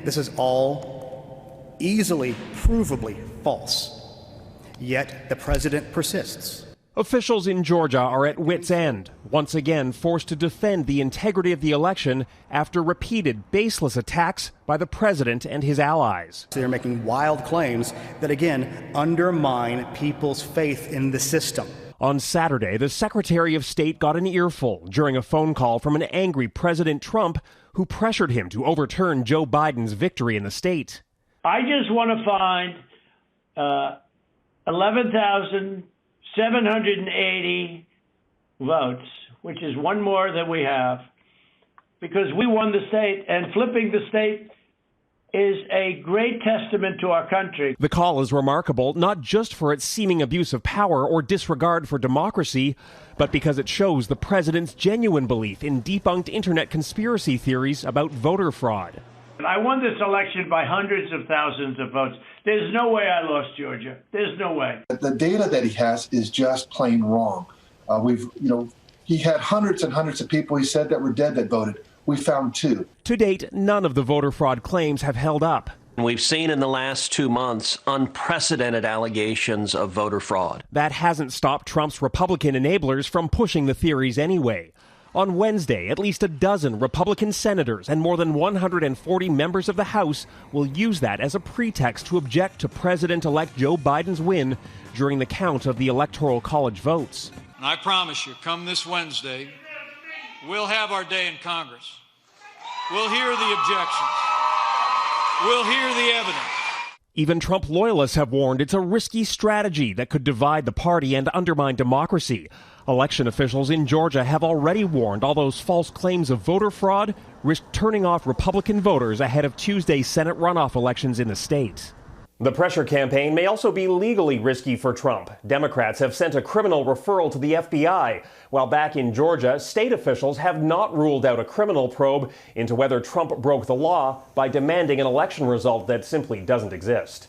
this is all easily, provably false. Yet the president persists. Officials in Georgia are at wit's end, once again forced to defend the integrity of the election after repeated baseless attacks by the president and his allies. They're making wild claims that, again, undermine people's faith in the system. On Saturday, the Secretary of State got an earful during a phone call from an angry President Trump who pressured him to overturn Joe Biden's victory in the state. I just want to find 11,780 votes, which is one more than we have, because we won the state, and flipping the state is a great testament to our country. The call is remarkable, not just for its seeming abuse of power or disregard for democracy, but because it shows the president's genuine belief in debunked internet conspiracy theories about voter fraud. I won this election by hundreds of thousands of votes. There's no way I lost Georgia. There's no way. The data that he has is just plain wrong. He had hundreds and hundreds of people he said that were dead that voted. We found 2. To date, none of the voter fraud claims have held up. We've seen in the last 2 months unprecedented allegations of voter fraud. That hasn't stopped Trump's Republican enablers from pushing the theories anyway. On Wednesday, at least a dozen Republican senators and more than 140 members of the House will use that as a pretext to object to President-elect Joe Biden's win during the count of the Electoral College votes. And I promise you, come this Wednesday, we'll have our day in Congress. We'll hear the objections. We'll hear the evidence. Even Trump loyalists have warned it's a risky strategy that could divide the party and undermine democracy. Election officials in Georgia have already warned all those false claims of voter fraud risk turning off Republican voters ahead of Tuesday's Senate runoff elections in the state. The pressure campaign may also be legally risky for Trump. Democrats have sent a criminal referral to the FBI, while back in Georgia, state officials have not ruled out a criminal probe into whether Trump broke the law by demanding an election result that simply doesn't exist.